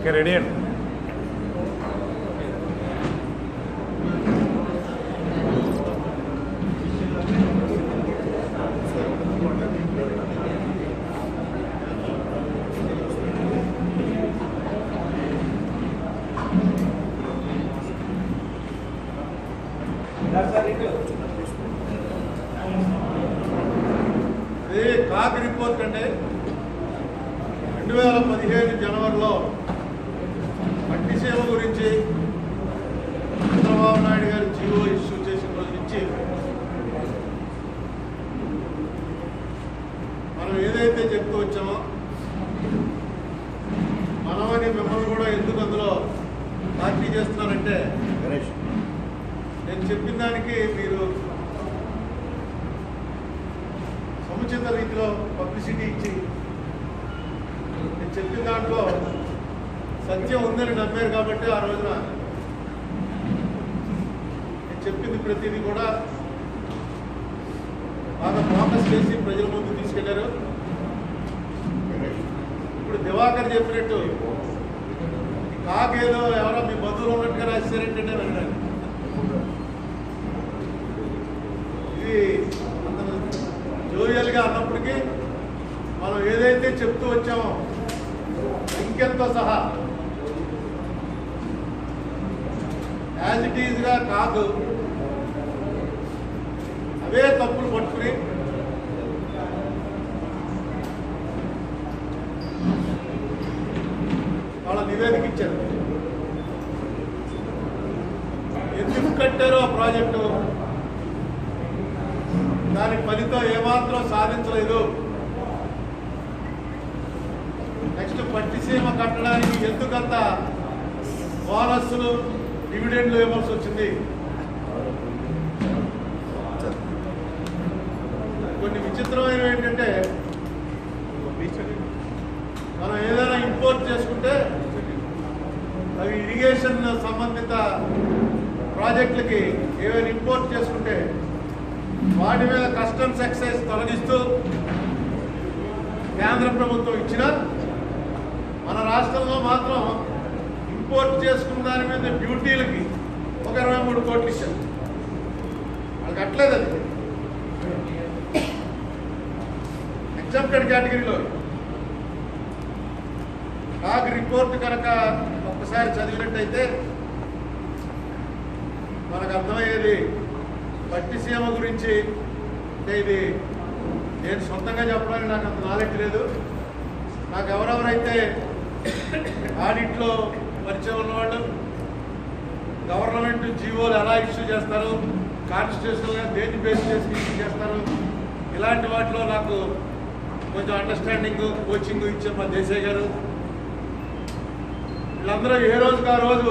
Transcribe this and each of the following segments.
Okay, ready అండి. ఇది CAG report అండి. 2015 జనవరిలో పట్టిసీమ గురించి చంద్రబాబు నాయుడు గారు జీవో ఇష్యూ చేసిన రోజు నుంచి మనం ఏదైతే చెప్తూ వచ్చామో మనమని మిమ్మల్ని కూడా ఎందుకు అందులో పార్టీ చేస్తున్నారంటే, నేను చెప్పిన దానికి మీరు సముచిత రీతిలో పబ్లిసిటీ ఇచ్చి నేను చెప్పిన దాంట్లో సత్యం ఉందని నమ్మారు కాబట్టి ఆ రోజున నేను చెప్పింది ప్రతిదీ కూడా బాగా ఫోకస్ చేసి ప్రజల ముందు తీసుకెళ్లారు. ఇప్పుడు దివాకర్ చెప్పినట్టు కాకేదో ఎవరో మీ బంధువులు ఉన్నట్టుగా రాశారంటే విన్నాను. ఇది అతను జోవియల్గా అన్నప్పటికీ మనం ఏదైతే చెప్తూ వచ్చామో ఇంకెంతో సహా యాజ్ ఇట్ ఈజ్గా కాదు, అవే తప్పులు పట్టుకుని వాళ్ళ నివేదిక ఇచ్చారు. ఎందుకు కట్టారో ఆ ప్రాజెక్టు, దాని ఫలితం ఏమాత్రం సాధించలేదు. నెక్స్ట్ పట్టిసీమ కట్టడానికి ఎందుకంత బోనస్లు డివిడెండ్లు ఇవ్వాల్సి వచ్చింది. కొన్ని విచిత్రమైనవి ఏంటంటే, మనం ఏదైనా ఇంపోర్ట్ చేసుకుంటే అవి ఇరిగేషన్ సంబంధిత ప్రాజెక్టులకి ఏమైనా ఇంపోర్ట్ చేసుకుంటే వాటి మీద కస్టమ్స్ ఎక్సైజ్ తొలగిస్తూ కేంద్ర ప్రభుత్వం ఇచ్చిన మన రాష్ట్రంలో మాత్రం ఇంపోర్ట్ చేసుకున్న దాని మీద డ్యూటీలకి ఒక 23 కోట్లు ఇచ్చారు. వాళ్ళకి అట్లేదు, అది ఎగ్జామ్టెడ్ కేటగిరీలో. కాగ్ రిపోర్ట్ కనుక ఒక్కసారి చదివినట్టయితే మనకు అర్థమయ్యేది పట్టిసీమ గురించి. అంటే ఇది నేను సొంతంగా చెప్పడానికి నాకు అంత నాలెడ్జ్ లేదు. నాకు ఎవరెవరైతే ఆడిట్లో పరిచయం ఉన్నవాళ్ళు, గవర్నమెంట్ జీవోలు ఎలా ఇష్యూ చేస్తారు, కాన్స్టిట్యూషన్గా దేన్ని బేస్ చేసి ఇష్యూ చేస్తారు, ఇలాంటి వాటిలో నాకు కొంచెం అండర్స్టాండింగ్ కోచింగ్ ఇచ్చే మా దేశాయ్ గారు, వీళ్ళందరూ ఏ రోజుకి ఆ రోజు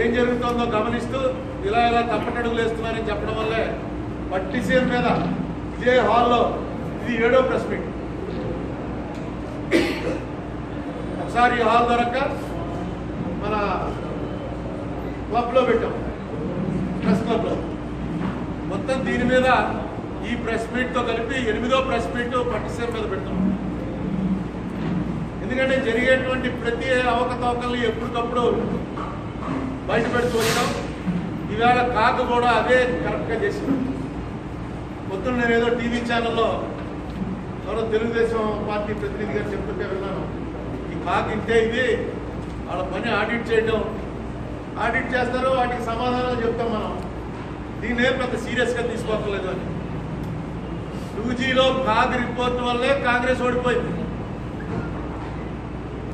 ఏం జరుగుతుందో గమనిస్తూ ఇలా ఇలా తప్పటడుగులు వేస్తున్నారని చెప్పడం వల్లే పట్టిసీమ మీద ఇదే హాల్లో ఇది 7వ ప్రెస్ మీట్. ఒకసారి ఈ హాల్ దొరక్క మన క్లబ్లో పెట్టాం, ప్రెస్ క్లబ్లో. మొత్తం దీని మీద ఈ ప్రెస్ మీట్తో కలిపి 8వ ప్రెస్ మీట్ పట్టిసీమ మీద పెడతాం. ఎందుకంటే జరిగేటువంటి ప్రతి అవకతవకల్ని ఎప్పటికప్పుడు బయట పెడుతూ వచ్చాం. ఈవేళ కాగ్ కూడా అదే కరెక్ట్గా చేసింది. పొద్దున్న నేను ఏదో టీవీ ఛానల్లో ఎవరో తెలుగుదేశం పార్టీ ప్రతినిధి గారు చెప్తుంటే విన్నాను. ఈ కాగ్ ఇంటే ఇది, వాళ్ళ పని ఆడిట్ చేయడం, ఆడిట్ చేస్తారు, వాటికి సమాధానాలు చెప్తాం మనం. దీన్ని ఏం పెద్ద సీరియస్గా తీసుకోవట్లేదు అని. 2Gలో కాగ్ రిపోర్ట్ వల్లే కాంగ్రెస్ ఓడిపోయింది.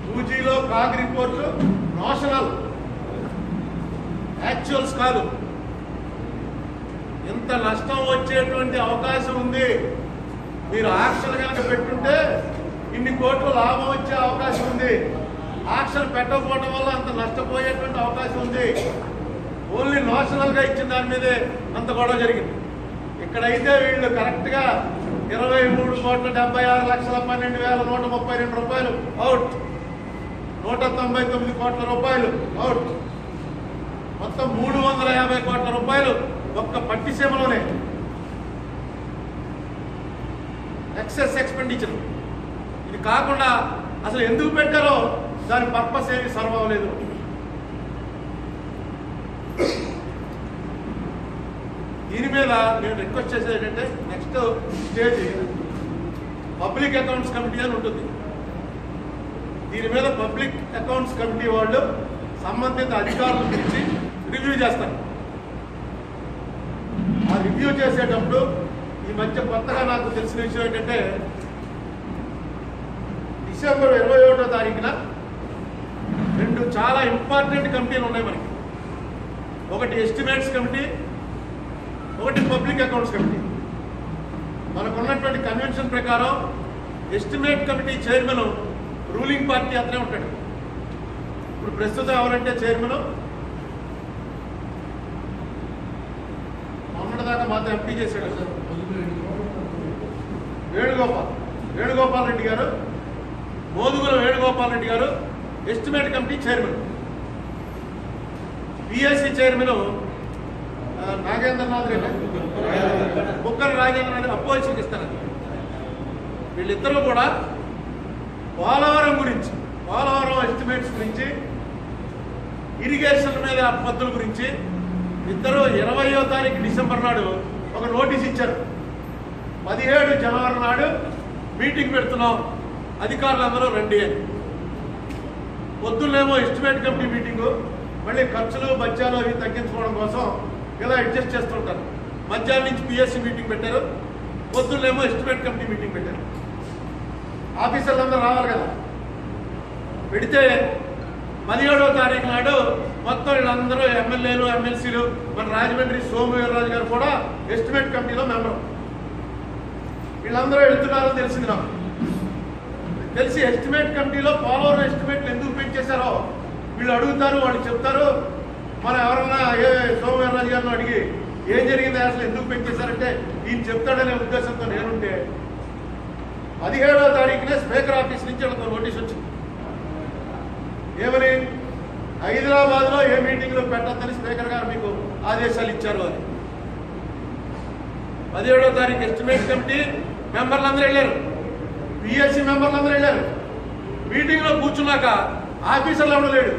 2Gలో కాగ్ రిపోర్టు నోషనల్, యాక్చువల్స్ కాదు. ఇంత నష్టం వచ్చేటువంటి అవకాశం ఉంది. మీరు ఆక్షన్ కనుక పెట్టుంటే ఇన్ని కోట్ల లాభం వచ్చే అవకాశం ఉంది. ఆక్షన్ పెట్టకపోవడం వల్ల అంత నష్టపోయేటువంటి అవకాశం ఉంది. ఓన్లీ నోషనల్గా ఇచ్చిన దాని మీదే అంత గొడవ జరిగింది. ఇక్కడైతే వీళ్ళు కరెక్ట్గా 23,76,12,132 రూపాయలు అవుట్, 199 కోట్ల రూపాయలు అవుట్, మొత్తం 350 కోట్ల రూపాయలు ఒక్క పట్టిసీమలోనే ఎక్సెస్ ఎక్స్పెండిచర్. ఇది కాకుండా అసలు ఎందుకు పెట్టారో దాని పర్పస్ ఏమి సర్వ్ అవ్వలేదు. దీని మీద నేను రిక్వెస్ట్ చేసేది ఏంటంటే next stage public accounts committee అని ఉంటుంది. దీని మీద పబ్లిక్ అకౌంట్స్ కమిటీ వాళ్ళు సంబంధిత అధికారులను పిలిచి రివ్యూ చేస్తారు. ఆ రివ్యూ చేసేటప్పుడు ఈ మధ్య కొత్తగా నాకు తెలిసిన విషయం ఏంటంటే డిసెంబర్ 21వ తారీఖున 2 చాలా ఇంపార్టెంట్ కమిటీలు ఉన్నాయి మనకి. ఒకటి ఎస్టిమేట్స్ కమిటీ, ఒకటి పబ్లిక్ అకౌంట్స్ కమిటీ. మనకున్నటువంటి కన్వెన్షన్ ప్రకారం estimate committee chairman ruling party అతనే ఉంటాడు. ఇప్పుడు ప్రస్తుతం ఎవరంటే చైర్మన్ మొన్నటిదాకా మాత్రం ఎంపీ చేశాడు సార్ వేణుగోపాల్ రెడ్డి గారు, మోదుగుల వేణుగోపాల్ రెడ్డి గారు estimate committee chairman. PSC chairman Nagendranath Reddy, Bukkala Rajendranath opposition ఇస్తారు. వీళ్ళిద్దరూ కూడా పోలవరం ఎస్టిమేట్స్ గురించి, ఇరిగేషన్ మీద పద్ధతుల గురించి ఇద్దరు 20వ తారీఖు డిసెంబర్ నాడు ఒక నోటీస్ ఇచ్చారు. 17 జనవరి నాడు మీటింగ్ పెడుతున్నాం, అధికారులందరూ రండి అని. పొద్దున్నేమో ఎస్టిమేట్ కమిటీ మీటింగు, మళ్ళీ ఖర్చులు బడ్జెట్లు అవి తగ్గించుకోవడం కోసం ఇలా అడ్జస్ట్ చేస్తుంటారు. మధ్యాహ్నం నుంచి పిఎస్సి మీటింగ్ పెట్టారు, పొద్దున్నేమో ఎస్టిమేట్ కమిటీ మీటింగ్ పెట్టారు. ఆఫీసర్లందరూ రావాలి కదా. పెడితే 17వ తారీఖు నాడు మొత్తం వీళ్ళందరూ ఎమ్మెల్యేలు, ఎమ్మెల్సీలు, మన రాజమండ్రి సోమవీర్రాజు గారు కూడా ఎస్టిమేట్ కమిటీలో మెంబర్. వీళ్ళందరూ వెళ్తున్నారని తెలిసింది నాకు. తెలిసి ఎస్టిమేట్ కమిటీలో పోలవరం ఎస్టిమేట్లు ఎందుకు పెంచేశారో వీళ్ళు అడుగుతారు, వాళ్ళు చెప్తారు. మనం ఎవరన్నా సోమవీర్రాజు గారిని అడిగి ఏం జరిగింది అసలు ఎందుకు పెంచేశారంటే ఈయన చెప్తాడనే ఉద్దేశంతో నేనుంటే 17వ తారీఖునే స్పీకర్ ఆఫీస్ నుంచి వాళ్ళతో నోటీస్ వచ్చింది. ఏమని? హైదరాబాద్లో ఏ మీటింగ్లో పెట్టద్దని స్పీకర్ గారు మీకు ఆదేశాలు ఇచ్చారు అని. 17వ తారీఖు ఎస్టిమేట్ కమిటీ మెంబర్లందరూ వెళ్ళారు, పిఎస్సి మెంబర్లందరూ వెళ్ళారు. మీటింగ్లో కూర్చున్నాక ఆఫీసర్లు ఎవరు లేడు.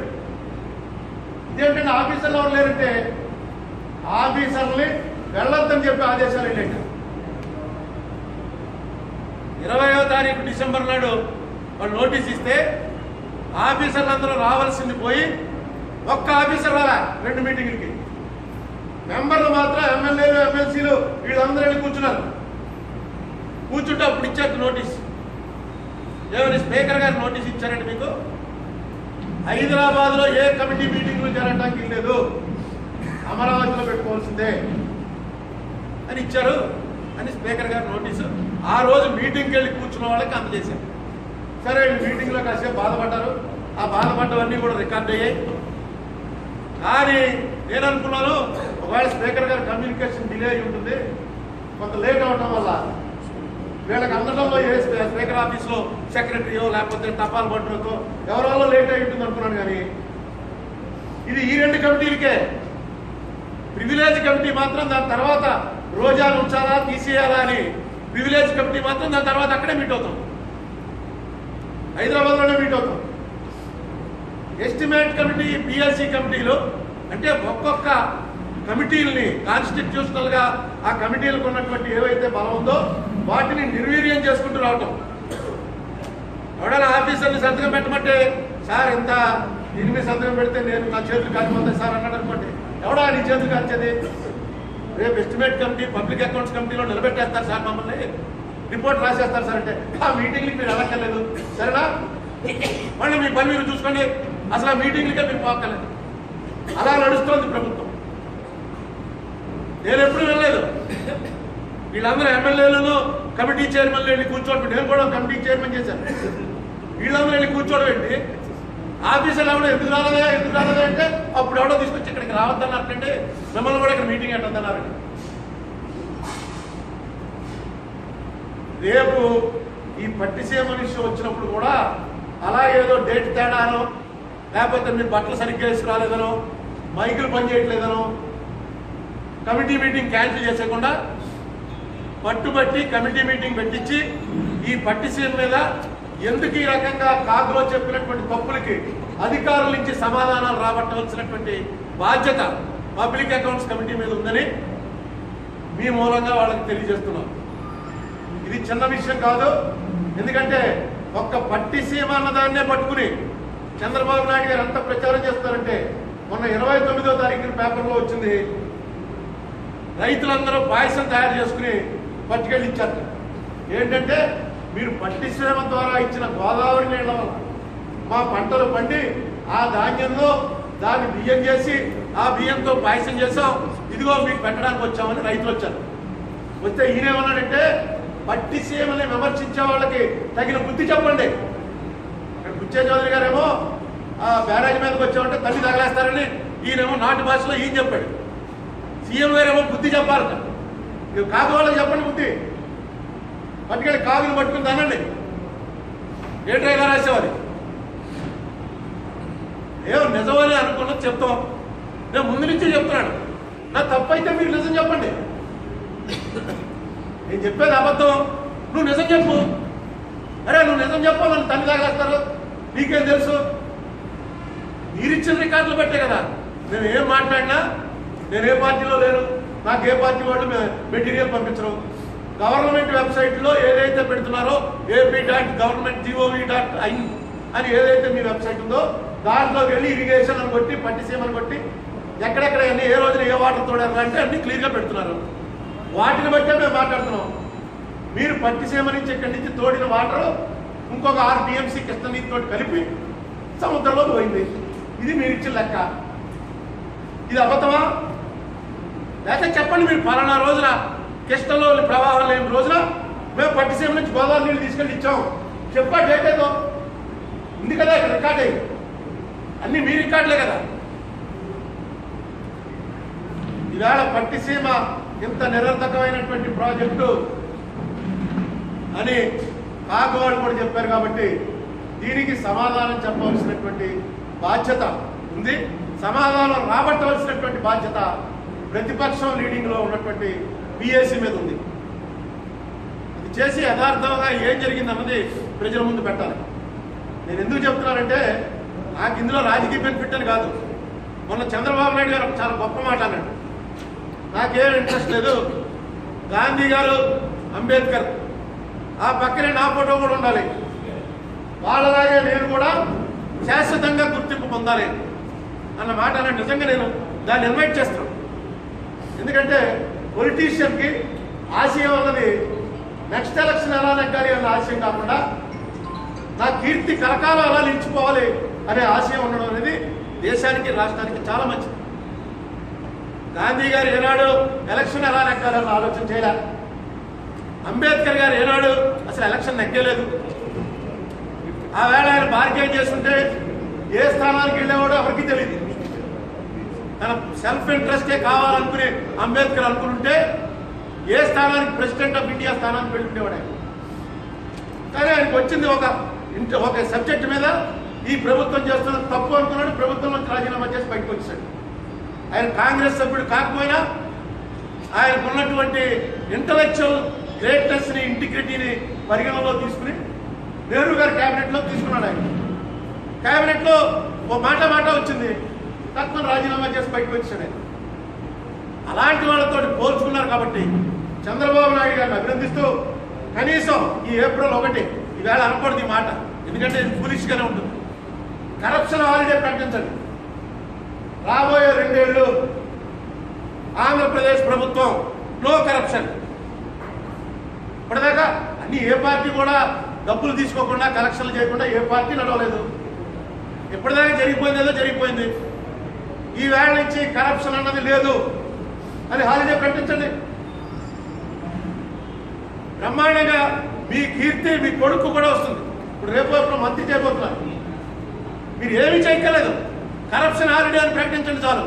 ఇదేంటంటే ఆఫీసర్లు ఎవరు లేరంటే ఆఫీసర్ని వెళ్ళొద్దని చెప్పి ఆదేశాలు వెళ్ళండి. 20వ తారీఖు డిసెంబర్ నాడు వాళ్ళు నోటీస్ ఇస్తే ఆఫీసర్లందరూ రావాల్సింది పోయి ఒక్క ఆఫీసర్ రాలా 2 మీటింగ్లకి. మెంబర్లు మాత్రం ఎమ్మెల్యేలు, ఎమ్మెల్సీలు వీళ్ళందరూ వెళ్ళి కూర్చున్నారు. కూర్చుంటే అప్పుడు ఇచ్చారు నోటీస్. ఏమని? స్పీకర్ గారు నోటీస్ ఇచ్చారంటే మీకు హైదరాబాద్లో ఏ కమిటీ మీటింగ్లు జరగడానికి లేదు, అమరావతిలో పెట్టుకోవాల్సిందే అని ఇచ్చారు అని స్పీకర్ గారు నోటీసు ఆ రోజు మీటింగ్కి వెళ్ళి కూర్చున్న వాళ్ళకి అందజేశారు. సరే, మీటింగ్లో కాసేపు బాధపడ్డారు. ఆ బాధపడ్డవన్నీ కూడా రికార్డ్ అయ్యాయి. కానీ నేను అనుకున్నాను ఒకవేళ స్పీకర్ గారు కమ్యూనికేషన్ డిలే అయి ఉంటుంది, కొంత లేట్ అవడం వల్ల వీళ్ళకి అందడంలో ఏ స్పీకర్ ఆఫీస్లో సెక్రటరీయో లేకపోతే తపాల్ బంటులతో ఎవరో లేట్ అయి ఉంటుంది అనుకున్నాను. కానీ ఇది ఈ 2 కమిటీలకే. ప్రివిలేజ్ కమిటీ మాత్రం దాని తర్వాత రోజాలు ఉంచాలా తీసేయాలా అని ప్రివిలేజ్ కమిటీ మాత్రం దాని తర్వాత అక్కడే మీట్ అవుతాం, హైదరాబాద్లోనే మీట్ అవుతాం. ఎస్టిమేట్ కమిటీ, పిఎస్సి కమిటీలు అంటే ఒక్కొక్క కమిటీలని కాన్స్టిట్యూషనల్గా ఆ కమిటీలకు ఉన్నటువంటి ఏవైతే బలం ఉందో వాటిని నిర్వీర్యం చేసుకుంటూ రావటం. ఎవడైనా ఆఫీసర్ని సంతకం పెట్టమంటే సార్ ఇంత దీని మీద సంతకం పెడితే నేను నా చేతులు కాలిపోతాయి సార్ అన్నాడు అనుకోండి, ఎవడా నీ చేతులు కాల్చేది? రేపు ఎస్టిమేట్ కమిటీ, పబ్లిక్ అకౌంట్స్ కమిటీలో నిలబెట్టేస్తారు సార్, మమ్మల్ని రిపోర్ట్ రాసేస్తారు సార్ అంటే ఆ మీటింగ్కి మీరు వెళ్ళక్కర్లేదు, సరేనా? మళ్ళీ మీ పని మీరు చూసుకోండి, అసలు ఆ మీటింగ్లకే మీరు పోక్కర్లేదు. అలా నడుస్తోంది ప్రభుత్వం. నేను ఎప్పుడు వెళ్ళలేదు. వీళ్ళందరూ ఎమ్మెల్యేలను కమిటీ చైర్మన్లు వెళ్ళి కూర్చోవడం, నేను కూడా కమిటీ చైర్మన్ చేశాను. వీళ్ళందరూ వెళ్ళి కూర్చోవడం ఏంటి? ఆఫీసర్లు ఎవడో ఎందుకు రాలేదే అంటే అప్పుడు ఎవడో తీసుకొచ్చి ఇక్కడికి రావద్దన్నారంటే మిమ్మల్ని కూడా ఇక్కడ మీటింగ్ ఏంటన్నారండి. రేపు ఈ పట్టిసీమ ఇష్యూ వచ్చినప్పుడు కూడా అలా ఏదో డేట్ తేడానో లేకపోతే మీరు బట్టలు సరిగ్గా వేసుకురాలేదనో మైకులు పనిచేయట్లేదనో కమిటీ మీటింగ్ క్యాన్సిల్ చేసేయకుండా పట్టుబట్టి కమిటీ మీటింగ్ పెట్టించి ఈ పట్టిసీమ మీద ఎందుకు ఈ రకంగా కాదులో చెప్పినటువంటి తప్పులకి అధికారుల నుంచి సమాధానాలు రాబట్టవలసినటువంటి బాధ్యత పబ్లిక్ అకౌంట్స్ కమిటీ మీద ఉందని మీ మూలంగా వాళ్ళకి తెలియజేస్తున్నాం. ఇది చిన్న విషయం కాదు. ఎందుకంటే ఒక్క పట్టిసీమ అన్నదాన్నే పట్టుకుని చంద్రబాబు నాయుడు గారు ఎంత ప్రచారం చేస్తారంటే మొన్న 29వ తారీఖున పేపర్లో వచ్చింది, రైతులందరూ పాయసం తయారు చేసుకుని పట్టుకెళ్ళి ఇచ్చారు. ఏంటంటే మీరు పట్టిసీమ ద్వారా ఇచ్చిన గోదావరి నీళ్ళ వల్ల మా పంటలు పండి ఆ ధాన్యంలో దాన్ని బియ్యం చేసి ఆ బియ్యంతో పాయసం చేసాం, ఇదిగో మీకు పెట్టడానికి వచ్చామని రైతులు వచ్చారు. వస్తే ఈయనేమన్నాడంటే పట్టిసీమని విమర్శించే వాళ్ళకి తగిన బుద్ధి చెప్పండి. ఇక్కడ బుచ్చే చౌదరి గారేమో ఆ బ్యారేజ్ మీదకి వచ్చామంటే తల్లి తగలేస్తారని ఈయనేమో నాటు భాషలో ఈయన చెప్పాడు. సీఎం గారేమో బుద్ధి చెప్పాలట. ఇవి కాదు వాళ్ళకి చెప్పండి బుద్ధి. పట్టుకెళ్ళి కాగులు పట్టుకుని తనండి. ఏ డ్రైవర్ రాసేవారి ఏమో నిజమని అనుకున్నది చెప్తాం. నేను ముందు నుంచి చెప్తున్నాను, నా తప్పు అయితే మీరు నిజం చెప్పండి. నేను చెప్పేది అబద్ధం, నువ్వు నిజం చెప్పు. అరే నువ్వు నిజం చెప్పు, నన్ను తల్లి తాగేస్తారు, నీకేం తెలుసు? మీరిచ్చిన రికార్డులు పెట్టే కదా నేను ఏం మాట్లాడినా. నేను ఏ పార్టీలో లేను, నాకు ఏ పార్టీ వాళ్ళు మెటీరియల్ పంపించరు. గవర్నమెంట్ వెబ్సైట్లో ఏదైతే పెడుతున్నారో AP.government.gov.in అని ఏదైతే మీ వెబ్సైట్ ఉందో దాంట్లోకి వెళ్ళి ఇరిగేషన్ అని కొట్టి పట్టిసీమని కొట్టి ఎక్కడెక్కడ అన్ని ఏ రోజున ఏ వాటర్ తోడారు అంటే అన్ని క్లియర్గా పెడుతున్నారు. వాటిని బట్టే మేము మాట్లాడుతున్నాం. మీరు పట్టిసీమ నుంచి ఇక్కడి నుంచి తోడిన వాటర్ ఇంకొక 6 TMC కృష్ణ నీటితో కలిపి సముద్రంలో పోయింది. ఇది మీరు ఇచ్చిన లెక్క. ఇది అబద్ధమా? లేకపోతే చెప్పండి, మీరు పలానా రోజున కృష్ణలో ప్రవాహం లేని రోజున మేము పట్టిసీమ నుంచి గోదావరి నీళ్ళు తీసుకెళ్ళి ఇచ్చాం. చెప్పా డేట్ ఏదో ఉంది కదా, ఇక్కడ రికార్డ్ అయ్యి అన్ని మీ రికార్డులే కదా. ఈవేళ పట్టిసీమ ఇంత నిరర్థకమైనటువంటి ప్రాజెక్టు అని కాకువాడు కూడా చెప్పారు. కాబట్టి దీనికి సమాధానం చెప్పవలసినటువంటి బాధ్యత ఉంది. సమాధానం రాబట్టవలసినటువంటి బాధ్యత ప్రతిపక్షం లీడింగ్లో ఉన్నటువంటి PAC మీద ఉంది. ఇది చేసి యథార్థంగా ఏం జరిగిందన్నది ప్రజల ముందు పెట్టాలి. నేను ఎందుకు చెప్తున్నానంటే నాకు ఇందులో రాజకీయ బెనిఫిట్ అని కాదు. మొన్న చంద్రబాబు నాయుడు గారు చాలా గొప్ప మాట అన్నాడు. నాకేం ఇంట్రెస్ట్ లేదు, గాంధీ గారు అంబేద్కర్ ఆ పక్కనే నా ఫోటో కూడా ఉండాలి, వాళ్ళలాగే నేను కూడా శాశ్వతంగా గుర్తింపు పొందాలి అన్న మాట అన్నాడు. నిజంగా నేను దాన్ని ఇన్వైట్ చేస్తాను. ఎందుకంటే పొలిటీషియన్కి ఆశయం అన్నది నెక్స్ట్ ఎలక్షన్ ఎలా నెగ్గాలి అన్న ఆశయం కాకుండా నా కీర్తి కలకాలం ఎలా నిలిచిపోవాలి అనే ఆశయం ఉండడం అనేది దేశానికి రాష్ట్రానికి చాలా మంచిది. గాంధీ గారు ఏనాడు ఎలక్షన్ ఎలా నెగ్గాలన్న ఆలోచన చేయలే. అంబేద్కర్ గారు ఏనాడు అసలు ఎలక్షన్ నెగ్గలేదు. ఆ వేళ ఆయన బార్గెన్ చేస్తుంటే ఏ స్థానానికి వెళ్ళేవాడో ఎవరికి తెలియదు. తన సెల్ఫ్ ఇంట్రెస్టే కావాలనుకునే అంబేద్కర్ అనుకుంటే ఏ స్థానానికి ప్రెసిడెంట్ ఆఫ్ ఇండియా స్థానానికి వెళ్ళుండేవాడు ఆయన. కానీ ఆయనకు వచ్చింది ఒక సబ్జెక్ట్ మీద ఈ ప్రభుత్వం చేస్తున్న తప్పు అనుకున్నాడు. ప్రభుత్వం నుంచి రాజీనామా చేసి బయటకు వచ్చాడు. ఆయన కాంగ్రెస్ సభ్యుడు కాకపోయినా ఆయనకు ఉన్నటువంటి ఇంటలెక్చువల్ గ్రేట్నెస్ని, ఇంటిగ్రిటీని పరిగణలో తీసుకుని నెహ్రూ గారి క్యాబినెట్లో తీసుకున్నాడు. ఆయన క్యాబినెట్లో ఓ మాట వచ్చింది, తక్కువ రాజీనామా చేసి బయటకు వచ్చాడు ఆయన. అలాంటి వాళ్ళతో పోల్చుకున్నారు. కాబట్టి చంద్రబాబు నాయుడు గారిని అభినందిస్తూ కనీసం ఈ ఏప్రిల్ 1 ఈవేళ అనకూడదు ఈ మాట, ఎందుకంటే ఇది ఫులిష్గానే ఉంటుంది. కరప్షన్ హాలిడే ప్రకటించండి. రాబోయే 2 ఏళ్ళు ఆంధ్రప్రదేశ్ ప్రభుత్వం నో కరప్షన్. ఇప్పటిదాకా అన్ని ఏ పార్టీ కూడా డబ్బులు తీసుకోకుండా కలెక్షన్లు చేయకుండా ఏ పార్టీ నడవలేదు. ఇప్పటిదాకా జరిగిపోయింది ఏదో జరిగిపోయింది. ఈ వేళ నుంచి కరప్షన్ అన్నది లేదు అని హాలిడే ప్రకటించండి. బ్రహ్మాండంగా మీ కీర్తి మీ కొడుకు కూడా వస్తుంది. ఇప్పుడు రేపు మంత్రి చేయబోతున్నారు. మీరు ఏమీ చేయక్కర్లేదు, కరప్షన్ హాలిడే అని ప్రకటించండి చాలు.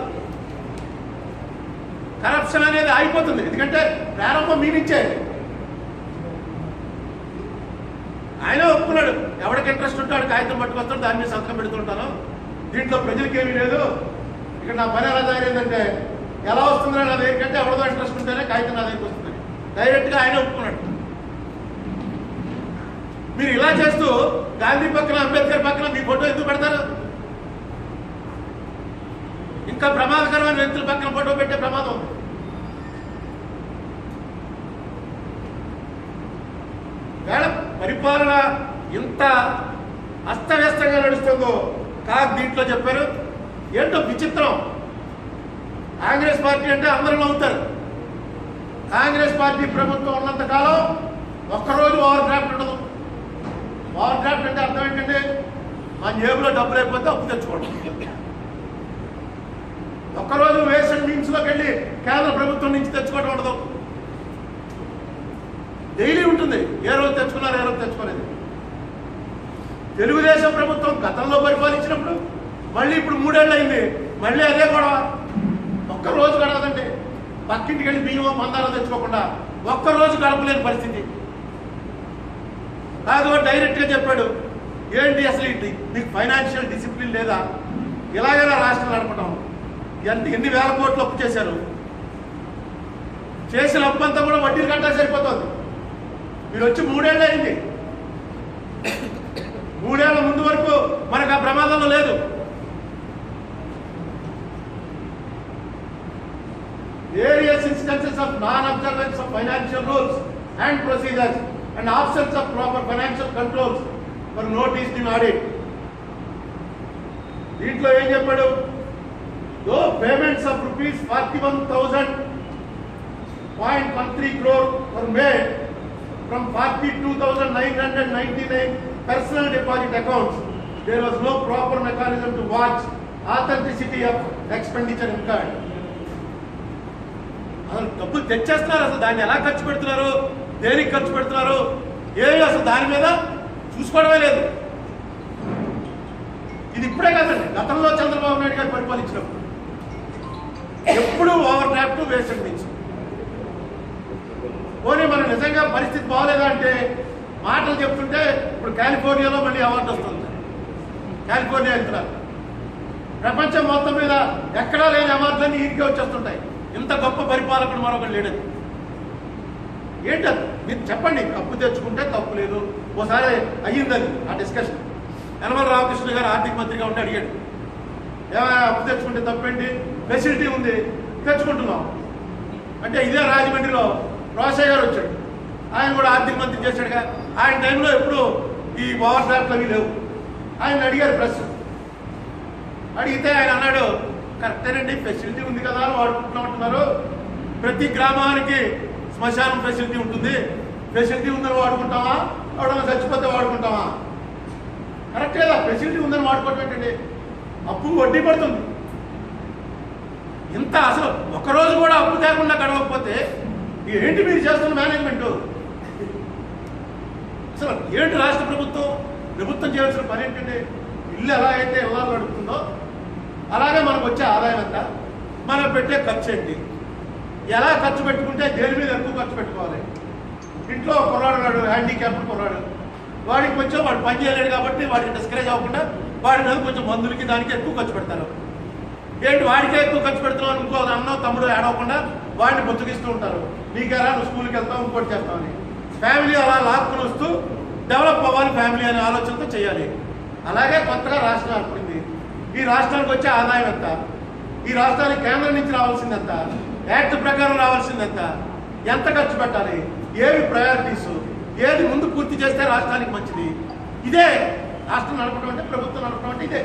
కరప్షన్ అనేది అయిపోతుంది. ఎందుకంటే ప్రారంభం మీ నుంచే. ఆయన ఒప్పుకున్నాడు, ఎవరికి ఇంట్రెస్ట్ ఉంటే వాడికి కాగితం పట్టుకొస్తాడు, దాని మీద సంతకం పెడుతుంటాను, దీంట్లో ప్రజలకి ఏమీ లేదు. ఇక్కడ నా పని ఎలా తయారైందంటే ఎలా వస్తుందో నా దగ్గర కంటే ఎవరిదో ఇంట్రెస్ట్ ఉంటేనే కాగితం నా దగ్గరికి వస్తుంది. డైరెక్ట్గా ఆయన ఒప్పుకున్నాడు. మీరు ఇలా చేస్తూ గాంధీ పక్కన అంబేద్కర్ పక్కన మీ ఫోటో ఎందుకు పెడతారు? ఇంకా ప్రమాదకరమైన వ్యక్తుల పక్కన ఫోటో పెట్టే ప్రమాదం ఉంది. వేళ పరిపాలన ఇంత అస్తవ్యస్తంగా నడుస్తుందో కాదు దీంట్లో చెప్పారు. ఏంటో విచిత్రం, కాంగ్రెస్ పార్టీ అంటే అందరూ నవ్వుతారు. కాంగ్రెస్ పార్టీ ప్రభుత్వం ఉన్నంత కాలం ఒక్కరోజు ఓవర్ డ్రాఫ్ట్ ఉండదు. ఓవర్ డ్రాఫ్ట్ అంటే అర్థం ఏంటంటే మా జేబులో డబ్బులు అయిపోతే అప్పు తెచ్చుకోవడం. ఒక్కరోజు వేస్ట్ అండ్ మీన్స్లోకి వెళ్ళి కేంద్ర ప్రభుత్వం నుంచి తెచ్చుకోవడం ఉండదు. డైలీ ఉంటుంది, ఏ రోజు తెచ్చుకున్నారు ఏ రోజు తెచ్చుకోలేదు. తెలుగుదేశం ప్రభుత్వం గతంలో పరిపాలించినప్పుడు మళ్ళీ ఇప్పుడు 3 ఏళ్ళు అయింది, మళ్ళీ అదే గొడవ. ఒక్కరోజు గడవదండి, పక్కింటికి వెళ్ళి బియ్యం మందాలు తెచ్చుకోకుండా ఒక్కరోజు గడపలేని పరిస్థితి. కాదు డైరెక్ట్గా చెప్పాడు, ఏంటి అసలు ఏంటి మీకు ఫైనాన్షియల్ డిసిప్లిన్ లేదా? ఇలాగైనా రాష్ట్రం నడపడం. ఎన్ని వేల కోట్లు అప్పు చేశారు, చేసిన అప్పు అంతా కూడా వడ్డీలు కట్టా సరిపోతుంది. మీరు వచ్చి 3 ఏళ్ళు అయింది, 3 ఏళ్ల ముందు వరకు మనకు ఆ ప్రమాదంలో లేదు. Various instances of non-observance of financial rules and procedures and absence of proper financial controls were noticed in audit. దీంట్లో ఏం చెప్పాడు? Though payments of rupees 41,000.13 crore were made from 42,999 personal deposit accounts, there was no proper mechanism to watch authenticity of expenditure incurred. అసలు డబ్బులు తెచ్చేస్తున్నారు, అసలు దాన్ని ఎలా ఖర్చు పెడుతున్నారు, దేనికి ఖర్చు పెడుతున్నారు, ఏమి అసలు దాని మీద చూసుకోవడమే లేదు. ఇది ఇప్పుడే కాదండి, గతంలో చంద్రబాబు నాయుడు గారు పరిపాలించినప్పుడు ఎప్పుడు over draft waste and means. పోనీ మనం నిజంగా పరిస్థితి బాగోలేదా అంటే మాటలు చెప్తుంటే ఇప్పుడు కాలిఫోర్నియాలో మళ్ళీ అవార్డు వస్తుంది. కాలిఫోర్నియా వెళ్తున్నారు, ప్రపంచం మొత్తం మీద ఎక్కడా లేని అవార్డులన్నీ ఈడికే వచ్చేస్తుంటాయి. ఇంత గొప్ప పరిపాలకుడు మరొకటి లేడని. ఏంటది మీరు చెప్పండి. అప్పు తెచ్చుకుంటే తప్పు లేదు, ఓసారి అయ్యిందని ఆ డిస్కషన్. యనమల రామకృష్ణ గారు ఆర్థిక మంత్రిగా ఉంటే అడిగాడు, ఏమైనా అప్పు తెచ్చుకుంటే తప్పేంటి, ఫెసిలిటీ ఉంది తెచ్చుకుంటున్నాం అంటే. ఇదే రాజమండ్రిలో రోసయ్య గారు వచ్చాడు, ఆయన కూడా ఆర్థిక మంత్రి చేశాడుగా. ఆయన టైంలో ఎప్పుడు ఈ ఓవర్ డ్రాఫ్ట్లు అవి లేవు. ఆయన అడిగారు ప్రెస్, అడిగితే ఆయన అన్నాడు, కరెక్టేనండి ఫెసిలిటీ ఉంది కదా అని వాడుకుంటున్నామంటున్నారు, ప్రతి గ్రామానికి శ్మశానం ఫెసిలిటీ ఉంటుంది, ఫెసిలిటీ ఉందని వాడుకుంటామా, ఎవడన్నా చచ్చిపోతే వాడుకుంటామా? కరెక్ట్ కదా, ఫెసిలిటీ ఉందని వాడుకోవటం ఏంటండి, అప్పు వడ్డీ పడుతుంది. ఇంత అసలు ఒకరోజు కూడా అప్పు లేకుండా గడవకపోతే ఏంటి మీరు చేస్తున్న మేనేజ్మెంట్? అసలు ఏంటి రాష్ట్ర ప్రభుత్వం చేయాల్సిన పని ఏంటంటే, ఇల్లు ఎలా అయితే ఎలా నడుపుతుందో అలాగే మనకు వచ్చే ఆదాయం ఎంత, మనం పెట్టే ఖర్చు ఏంటి, ఎలా ఖర్చు పెట్టుకుంటే దేని మీద ఎక్కువ ఖర్చు పెట్టుకోవాలి. ఇంట్లో కుర్రాడు నాడు హ్యాండిక్యాప్డ్ కుర్రాడు, వాడికి కొంచెం వాడు పని చేయలేడు కాబట్టి వాడికి డిస్కరేజ్ అవ్వకుండా వాడి మీద కొంచెం మందులకి దానికి ఎక్కువ ఖర్చు పెడతారు. ఏంటి వాడికే ఎక్కువ ఖర్చు పెడుతున్నావు, ఇంకో అన్నో తమ్ముడు ఏడవకుండా వాడిని బుచ్చగిస్తూ ఉంటారు. నీకెలా నువ్వు స్కూల్కి వెళ్తావు ఇంకోటి చేస్తామని. ఫ్యామిలీ అలా లాక్కుని వస్తూ డెవలప్ అవ్వాలి ఫ్యామిలీ అనే ఆలోచనతో చేయాలి. అలాగే కొత్తగా రాష్ట్రం ఏర్పడింది. ఈ రాష్ట్రానికి వచ్చే ఆదాయం ఎంత, ఈ రాష్ట్రానికి కేంద్రం నుంచి రావాల్సింది ఎంత, యాక్ట్ ప్రకారం రావాల్సింది ఎంత ఖర్చు పెట్టాలి, ఏవి ప్రయారిటీస్, ఏది ముందు పూర్తి చేస్తే రాష్ట్రానికి మంచిది. ఇదే రాష్ట్రం నడపడం అంటే, ప్రభుత్వం నడపడం అంటే ఇదే.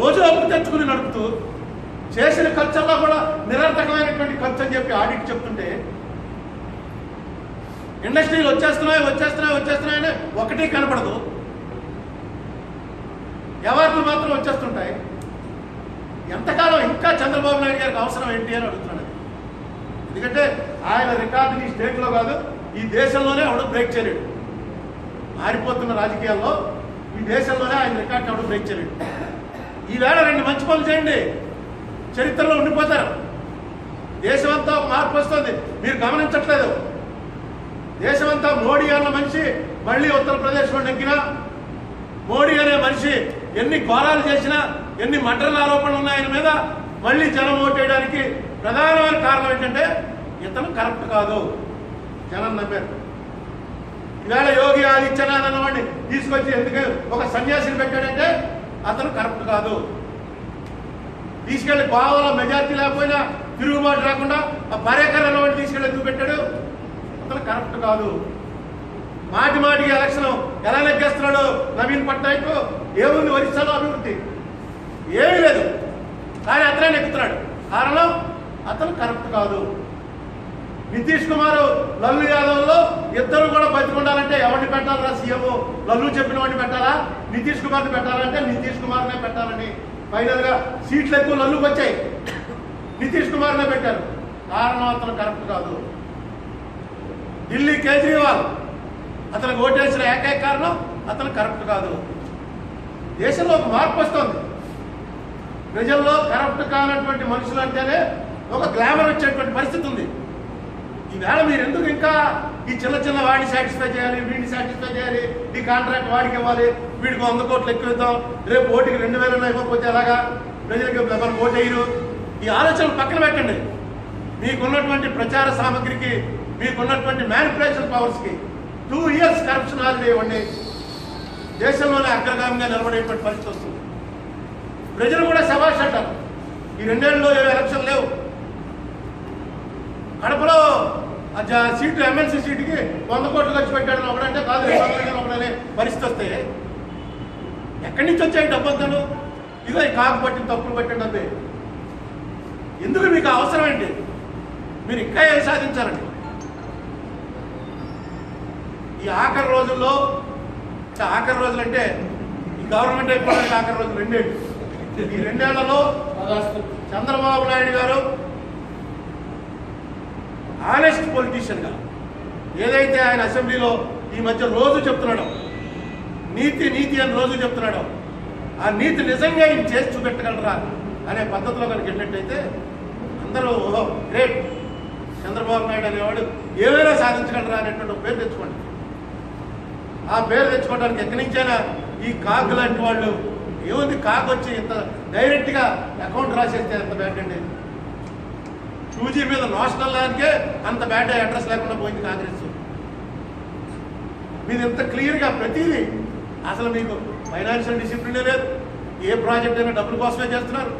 రోజు అప్పు తెచ్చుకుని నడుపుతూ చేసిన ఖర్చుల్లో కూడా నిరర్థకమైనటువంటి ఖర్చు అని చెప్పి ఆడిట్ చెప్తుంటే, ఇండస్ట్రీలు వచ్చేస్తున్నాయని ఒకటి కనపడదు, అవార్డులు మాత్రం వచ్చేస్తుంటాయి. ఎంతకాలం ఇంకా చంద్రబాబు నాయుడు గారికి అవసరం ఏంటి అని అడుగుతున్నాడు. ఎందుకంటే ఆయన రికార్డుని స్టేట్లో కాదు ఈ దేశంలోనే ఎవడు బ్రేక్ చేయలేడు. మారిపోతున్న రాజకీయాల్లో ఈ దేశంలోనే ఆయన రికార్డు ఎవడు బ్రేక్ చేయలేడు. ఈవేళ 2 మంచి పనులు చేయండి, చరిత్రలో ఉండిపోతారు. దేశమంతా మార్పు వస్తుంది, మీరు గమనించట్లేదు. దేశమంతా మోడీ అన్న మనిషి మళ్ళీ ఉత్తరప్రదేశ్లో నెగ్గినా, మోడీ అనే మనిషి ఎన్ని ఘోరాలు చేసినా, ఎన్ని మర్డర్ల ఆరోపణలు ఉన్నాయి ఆయన మీద, మళ్ళీ జనం ఓటేయడానికి ప్రధానమైన కారణం ఏంటంటే ఇతను కరప్ట్ కాదు, జనం నమ్మారు. ఈవేళ యోగి ఆదిత్యనాథ్ అన్నవాడిని తీసుకొచ్చి ఎందుకు ఒక సన్యాసిని పెట్టాడంటే అతను కరప్ట్ కాదు. తీసుకెళ్లి గోవాలో మెజార్టీ లేకపోయినా తిరుగుబాటు రాకుండా ఆ పర్యాకరణ అన్నవాడిని తీసుకెళ్ళి ఎందుకు పెట్టాడు? అతను కరప్ట్ కాదు. మాటి మాటికి ఎలక్షన్ ఎలా నెగ్గేస్తున్నాడు నవీన్ పట్నాయక్. ఏముంది ఒరిస్సాలో అభివృద్ధి? ఏమీ లేదు, కానీ అతనే నెక్కుతున్నాడు. కారణం అతను కరప్ట్ కాదు. నితీష్ కుమార్ లల్లు యాదవ్లో ఇద్దరు కూడా బతికుండాలంటే ఎవరిని పెట్టాలరా? సీఎం లల్లు చెప్పిన వాడిని పెట్టాలా, నితీష్ కుమార్ని పెట్టాలంటే నితీష్ కుమార్నే పెట్టాలని ఫైనల్ గా సీట్లు ఎక్కువ లల్లుకి వచ్చాయి, నితీష్ కుమార్నే పెట్టారు. కారణం అతను కరప్ట్ కాదు. ఢిల్లీ కేజ్రీవాల్ అతనికి ఓటేసిన ఏకైక కారణం అతను కరప్ట్ కాదు. దేశంలో ఒక మార్పు వస్తుంది. ప్రజల్లో కరప్ట్ కానటువంటి మనుషులు అంటేనే ఒక గ్లామర్ వచ్చేటువంటి పరిస్థితి ఉంది. ఈవేళ మీరు ఎందుకు ఇంకా ఈ చిన్న చిన్న వాడిని సాటిస్ఫై చేయాలి, వీడిని సాటిస్ఫై చేయాలి, ఈ కాంట్రాక్ట్ వాడికి ఇవ్వాలి, వీడికి 100 కోట్లు ఎక్కువ ఇద్దాం, రేపు ఓటుకి 2000 ఇవ్వకపోతే ఎలాగా, ప్రజలకు ఎవరు ఓటు వేయరు. ఈ ఆలోచనలు పక్కన పెట్టండి. మీకున్నటువంటి ప్రచార సామగ్రికి, మీకున్నటువంటి మ్యానిపులేషన్ పవర్స్కి 2 years కరప్షన్ హాలిడే ఇవ్వండి. దేశంలోనే అగ్రగామిగా నిలబడేటువంటి పరిస్థితి వస్తుంది. ప్రజలు కూడా శభాష్ అంటారు. ఈ 2 ఏళ్ళలో ఎలక్షన్ లేవు. కడపలో సీటు ఎమ్మెల్సీ సీటుకి 100 కోట్లు ఖర్చు పెట్టాడని ఒకడంటే కాదు, 200 ఒకడనే పరిస్థితి వస్తే ఎక్కడి నుంచి వచ్చాయి డబ్బంతాను? ఇదో ఈ కాకు పట్టిన తప్పులు పట్టిన డబ్బే. ఎందుకు మీకు అవసరం ఏంటి? మీరు ఇంకా ఏం సాధించాలండి? ఈ ఆఖరి రోజుల్లో, ఆఖరి రోజులు అంటే ఈ గవర్నమెంట్ అయిపోవడానికి ఆఖరి రోజులు 2 ఏళ్ళు. ఈ 2 ఏళ్లలో చంద్రబాబు నాయుడు గారు ఆనెస్ట్ పొలిటీషియన్గా ఏదైతే ఆయన అసెంబ్లీలో ఈ మధ్య రోజు చెప్తున్నాడో, నీతి నీతి అని రోజు చెప్తున్నాడో, ఆ నీతి నిజంగా ఈయన చేసి చూపెట్టగలరా అనే పద్ధతిలో కనుక వెళ్ళినట్టయితే అందరూ ఓహో గ్రేట్, చంద్రబాబు నాయుడు అనేవాడు ఏమైనా సాధించగలరా అనేటువంటి పేరు తెచ్చుకోండి. ఆ పేరు తెచ్చుకోవడానికి ఎక్కడి నుంచైనా ఈ కాకు లాంటి వాళ్ళు ఏముంది, కాకు వచ్చి ఇంత డైరెక్ట్గా అకౌంట్ రాసేస్తే ఎంత బ్యాడ్ అండి. 2G మీద నేషనల్ ల్యాండ్కే అంత బ్యాడ్ అడ్రస్ లేకుండా పోయింది కాంగ్రెస్. మీరు ఇంత క్లియర్గా ప్రతిదీ, అసలు మీకు ఫైనాన్షియల్ డిసిప్లినే లేదు. ఏ ప్రాజెక్ట్ అయినా డబ్బుల కోసమే చేస్తున్నారు.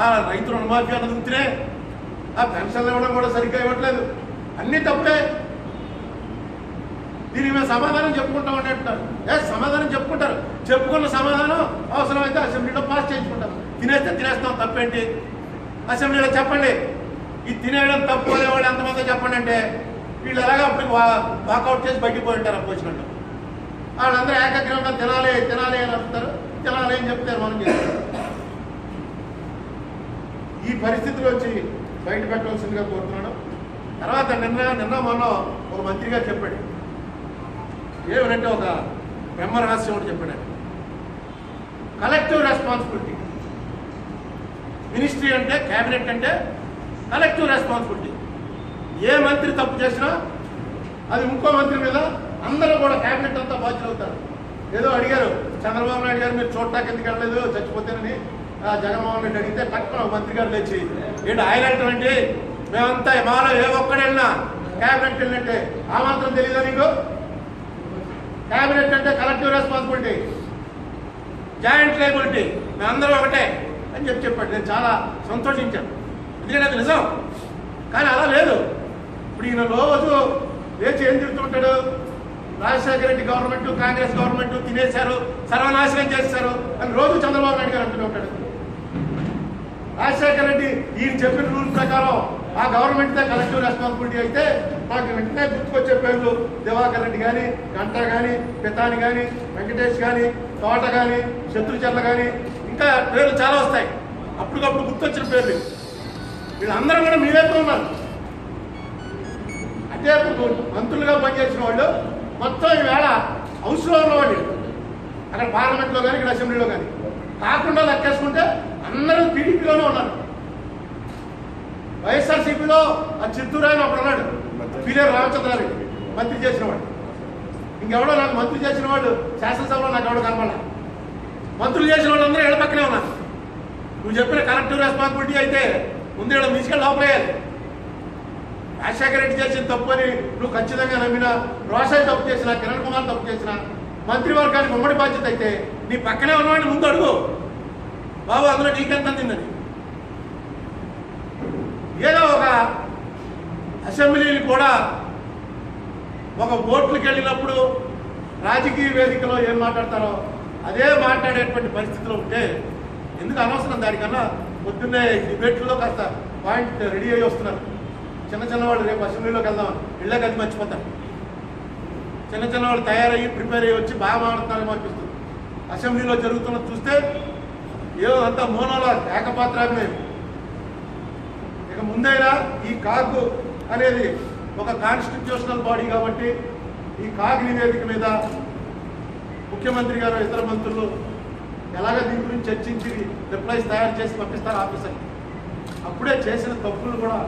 ఆ రైతు రుణమాఫీ అన్నది ఉంటేనే, ఆ పెన్షన్లు ఇవ్వడం కూడా సరిగ్గా ఇవ్వట్లేదు. అన్నీ తప్పులే. దీనికి మేము సమాధానం చెప్పుకుంటామని అంటున్నారు. సమాధానం చెప్పుకుంటారు. చెప్పుకున్న సమాధానం అవసరమైతే అసెంబ్లీలో పాస్ చేయించుకుంటారు. తినేస్తే తినేస్తాం, తప్పేంటి? అసెంబ్లీలో చెప్పండి, ఇది తినేయడం తప్పు అనేవాళ్ళు ఎంతమంది చెప్పండి అంటే వీళ్ళు ఎలాగా అప్పుడు వాకౌట్ చేసి బయటికి పోయి ఉంటారు. అపోజిషన్ వాళ్ళందరూ ఏకగ్రంగా తినాలి తినాలి అని అంటారు. తినాలి అని చెప్తారు, మనం చేస్తాం. ఈ పరిస్థితిలో వచ్చి బయట పెట్టవలసిందిగా కోరుతున్నాడు. తర్వాత నిన్న మొన్న ఒక మంత్రి గారు చెప్పాడు, ఏమనంటే ఒక బ్రహ్మరహస్యం ఒకటి చెప్పాడు. Collective responsibility. మినిస్ట్రీ అంటే, క్యాబినెట్ అంటే కలెక్టివ్ రెస్పాన్సిబిలిటీ. ఏ మంత్రి తప్పు చేసినా అది ఇంకో మంత్రి మీద అందరూ కూడా క్యాబినెట్ అంతా బాధ్యులు అవుతారు. ఏదో అడిగారు చంద్రబాబు నాయుడు గారు, మీరు చూడటానికి ఎందుకు వెళ్ళలేదు చచ్చిపోతేనని జగన్మోహన్ రెడ్డి అడిగితే టక్కున మంత్రి గారు లేచి, ఏంటి ఆయన అంటే మేమంతా మాలో ఏ ఒక్కడు వెళ్ళినా క్యాబినెట్ వెళ్ళినట్టే, ఆ మాత్రం తెలియదా నీకు? క్యాబినెట్ అంటే కలెక్టివ్ రెస్పాన్సిబిలిటీ, జాయింట్ లయబిలిటీ, మేమందరం ఒకటే అని చెప్పాడు. నేను చాలా సంతోషించాను, ఎందుకంటే అది నిజం. కానీ అలా లేదు. ఇప్పుడు ఈయన రోజు లేచి ఏం తిరుగుతుంటాడు, రాజశేఖర రెడ్డి గవర్నమెంట్, కాంగ్రెస్ గవర్నమెంట్ తినేశారు, సర్వనాశనం చేశారు అని రోజు చంద్రబాబు నాయుడు గారు అంటూనే ఉంటాడు. రాజశేఖర రెడ్డి ఈయన చెప్పిన రూల్ ప్రకారం ఆ గవర్నమెంట్దే కలెక్టివ్ రెస్పాన్సిబిలిటీ అయితే నాకు వెంటనే గుర్తుకొచ్చే పేర్లు దివాకర్ రెడ్డి కానీ, గంటా కానీ, పితాని కానీ, వెంకటేష్ కానీ, తోట కానీ, శత్రుచర్ల కానీ, ఇంకా పేర్లు చాలా వస్తాయి. అప్పటికప్పుడు గుర్తొచ్చిన పేర్లు. వీళ్ళందరూ కూడా మీ వైపు ఉన్నారు. అంటే మంత్రులుగా పనిచేసిన వాళ్ళు మొత్తం ఈవేళ హౌస్లో ఉన్నవాళ్ళు, అక్కడ పార్లమెంట్లో కానీ, ఇక్కడ అసెంబ్లీలో కానీ కాకుండా లెక్కేసుకుంటే అందరూ టీడీపీలోనే ఉన్నారు. వైఎస్ఆర్సీపీలో ఆ చిత్తూరు ఆయన ఒకడు ఉన్నాడు, పిలేరు రామచంద్రారెడ్డి, మంత్రి చేసిన వాడు. ఇంకెవడో నాకు మంత్రి చేసిన వాడు శాసనసభలో నాకు ఎవడో కనపడాలి. మంత్రులు చేసిన వాళ్ళు అందరూ ఇళ్ళ పక్కనే ఉన్నారు. నువ్వు చెప్పిన కలెక్టివ్ రెస్పాన్సిబిలిటీ అయితే ముందు వీళ్ళని తీసుకెళ్ళి లోపలేయాలి. రాజశేఖర రెడ్డి చేసిన తప్పు అని నువ్వు ఖచ్చితంగా నమ్మినా, రోషాయి తప్పు చేసినా, కిరణ్ కుమార్ తప్పు చేసినా, మంత్రివర్గానికి ఉమ్మడి బాధ్యత అయితే నీ పక్కనే ఉన్నవాడిని ముందు అడుగు, బాబు అందులో నీకెంత అందిందని. ఏదో ఒక అసెంబ్లీలు కూడా ఒక ఓట్లకు వెళ్ళినప్పుడు రాజకీయ వేదికలో ఏం మాట్లాడతారో అదే మాట్లాడేటువంటి పరిస్థితిలో ఉంటే ఎందుకు అనవసరం? దానికన్నా పొద్దున్నే డిబేట్లో కాస్త పాయింట్ రెడీ అయ్యి వస్తున్నారు. చిన్న వాళ్ళు రేపు అసెంబ్లీలోకి వెళ్దామని ఇళ్ళకి అది మర్చిపోతారు. చిన్న వాళ్ళు తయారయ్యి ప్రిపేర్ అయ్యి వచ్చి బాగా మాట్లాడుతున్నారేమో అనిపిస్తుంది. అసెంబ్లీలో జరుగుతున్నది చూస్తే ఏదో అంతా మోనోలా ఏకపాత్రాభినయం. ఇక ముందైనా ఈ కాగ్ అనేది ఒక కాన్స్టిట్యూషనల్ బాడీ కాబట్టి ఈ కాగ్ నివేదిక మీద ముఖ్యమంత్రి గారు ఇతర మంత్రులు ఎలాగ దీని గురించి చర్చించి రిప్లైస్ తయారు చేసి పంపిస్తారు ఆఫీసర్కి. అప్పుడే చేసిన తప్పులు కూడా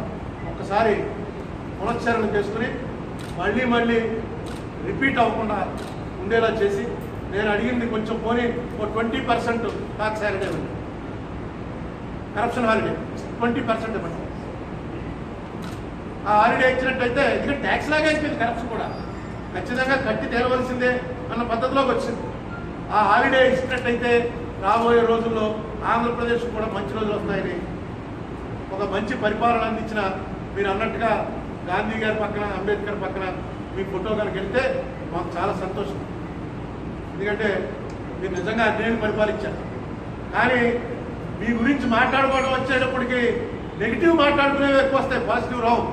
ఒక్కసారి పునశ్చరణ చేసుకుని మళ్ళీ రిపీట్ అవ్వకుండా ఉండేలా చేసి, నేను అడిగింది కొంచెం పోనీ ఓ 20% ట్యాక్స్ హాలిడే ఉంది, కరప్షన్ హాలిడే 20% ఇవ్వండి. ఆ హాలిడే ఇచ్చినట్టయితే ఎందుకంటే ట్యాక్స్ లాగా అయిపోయింది కరప్షన్ కూడా, ఖచ్చితంగా కట్టి తేలవలసిందే అన్న పద్ధతిలోకి వచ్చింది. ఆ హాలిడే ఇచ్చినట్టయితే రాబోయే రోజుల్లో ఆంధ్రప్రదేశ్ కూడా మంచి రోజులు వస్తాయని, ఒక మంచి పరిపాలన అందించిన మీరు అన్నట్టుగా గాంధీ గారి పక్కన అంబేద్కర్ పక్కన మీ ఫోటో కనుక వెళ్తే మాకు చాలా సంతోషం. ఎందుకంటే మీరు నిజంగా అన్యాయం పరిపాలించారు. కానీ మీ గురించి మాట్లాడుకోవడం వచ్చేటప్పటికి నెగిటివ్ మాట్లాడుకునేవి ఎక్కువ వస్తాయి, పాజిటివ్ రావు.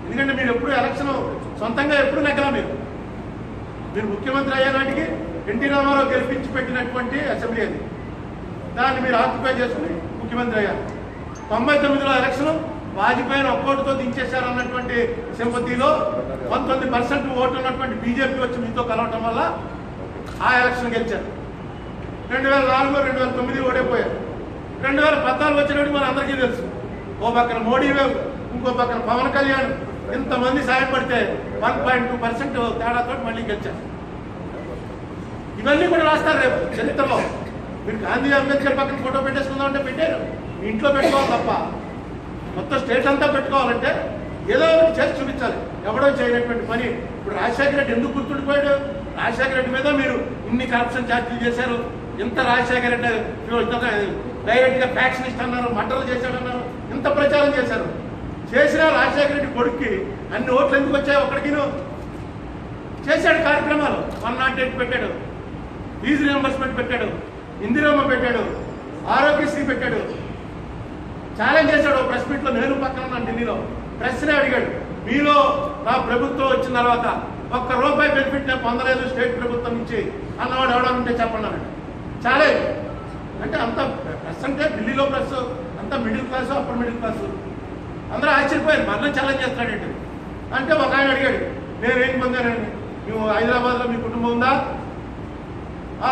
ఎందుకంటే మీరు ఎప్పుడు ఎలక్షన్ సొంతంగా ఎప్పుడు నెగ్గలా. మీరు ముఖ్యమంత్రి అయ్యేనాటికి ఎన్టీ రామారావు గెలిపించి పెట్టినటువంటి అసెంబ్లీ అది, దాన్ని మీరు ఆక్యుపై చేసుకుని ముఖ్యమంత్రి అయ్యారు. 99లో ఎలక్షన్ వాజ్పేయిని ఒక్కోటితో దించేశారు అన్నటువంటి సింపతిలో 19% ఓటు ఉన్నటువంటి బీజేపీ వచ్చి మీతో కలవటం వల్ల ఆ ఎలక్షన్ గెలిచారు. 2004లో 2009 ఓడిపోయారు. 2014 వచ్చినప్పుడు మన అందరికీ తెలుసు, ఓ పక్కన మోడీ వేవ్, ఇంకో పక్కన పవన్ కళ్యాణ్, ఇంతమంది సాయం పడితే 1.2% తేడాతో మళ్ళీ గెలిచారు. ఇవన్నీ కూడా రాస్తారు రేపు చరిత్రలో. మీరు గాంధీ అంబేద్కర్ పక్కన ఫోటో పెట్టేసుకుందాం అంటే పెట్టారు, మీ ఇంట్లో పెట్టుకోవాలి తప్ప మొత్తం స్టేట్ అంతా పెట్టుకోవాలంటే ఏదో ఒకటి చేసి చూపించాలి. ఎవడో చేయనటువంటి పని. ఇప్పుడు రాజశేఖర రెడ్డి ఎందుకు గుర్తుండిపోయాడు? రాజశేఖర రెడ్డి మీద మీరు ఇన్ని కరప్షన్ ఛార్జీలు చేశారు. ఇంత రాజశేఖర రెడ్డి డైరెక్ట్గా ఫ్యాక్షనిస్ట్ అన్నారు, మర్డర్లు చేశాడన్నారు, ఇంత ప్రచారం చేశారు. చేసిన రాజశేఖర రెడ్డి కొడుక్కి అన్ని ఓట్లు ఎందుకు వచ్చాయి? ఒక్కడికిను చేశాడు కార్యక్రమాలు. 108 పెట్టాడు, ఫీజు రియంబర్స్మెంట్ పెట్టాడు, ఇందిరమ్మ పెట్టాడు, ఆరోగ్యశ్రీ పెట్టాడు, ఛాలెంజ్ చేశాడు. ప్రెస్ మీట్లో నేను పక్కన ఉన్నాను ఢిల్లీలో, ప్రెస్నే అడిగాడు, మీలో నా ప్రభుత్వం వచ్చిన తర్వాత ₹1 బెనిఫిట్ నేను పొందలేదు స్టేట్ ప్రభుత్వం నుంచి అన్నవాడు ఎవడంటే చెప్పండి. ఛాలెంజ్ అంటే అంత ప్రెస్ అంటే ఢిల్లీలో ప్రెస్ అంతా middle class, upper middle class, అందరూ ఆశ్చర్యపోయారు. మరణం ఛాలెంజ్ చేస్తాడంటే అంటే ఒక ఆయన అడిగాడు, నేనేం పొందానండి, నువ్వు హైదరాబాద్లో మీ కుటుంబం ఉందా?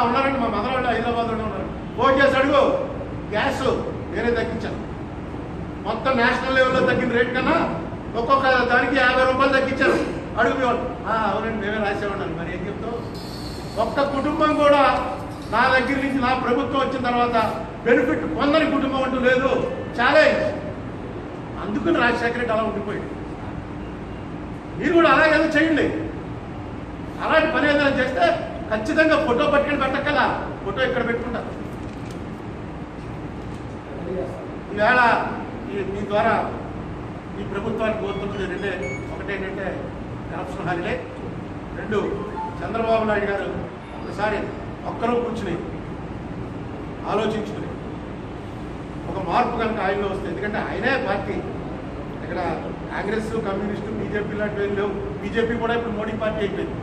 ఉన్నారండి, మా మదర్ వాళ్ళు హైదరాబాద్లోనే ఉన్నారు. ఫోన్ చేసి అడుగు, గ్యాస్ నేనే తగ్గించాను, మొత్తం నేషనల్ లెవెల్లో తగ్గిన రేట్ కన్నా ఒక్కొక్క దానికి ₹50 తగ్గించారు. అడుగునేవాడు, అవునండి మేమే రాసేవాడిని. మరి ఏం చెప్తావు? ఒక్క కుటుంబం కూడా నా దగ్గర నుంచి నా ప్రభుత్వం వచ్చిన తర్వాత బెనిఫిట్ పొందని కుటుంబం అంటూ లేదు. ఛాలెంజ్. అందుకని రాజశేఖర రెడ్డి అలా ఉండిపోయింది. మీరు కూడా అలాగేదో చేయండి. అలాంటి పని ఏదైనా చేస్తే ఖచ్చితంగా ఫోటో పట్టుకొని పెట్టక్కల, ఫోటో ఇక్కడ పెట్టుకుంటారు. ఈవేళ మీ ద్వారా ఈ ప్రభుత్వానికి కోరుతున్నది ఒకటేంటంటే కరప్షన్ హాలిడే, 2 చంద్రబాబు నాయుడు గారు ఒకసారి ఒక్కరూ కూర్చుని ఆలోచించుకుని ఒక మార్పు కనుక ఆయనలో వస్తే, ఎందుకంటే ఆయనే పార్టీ, ఇక్కడ కాంగ్రెస్, కమ్యూనిస్టు, బీజేపీ లాంటివి లేవు. బీజేపీ కూడా ఇప్పుడు మోడీ పార్టీ అయిపోయింది.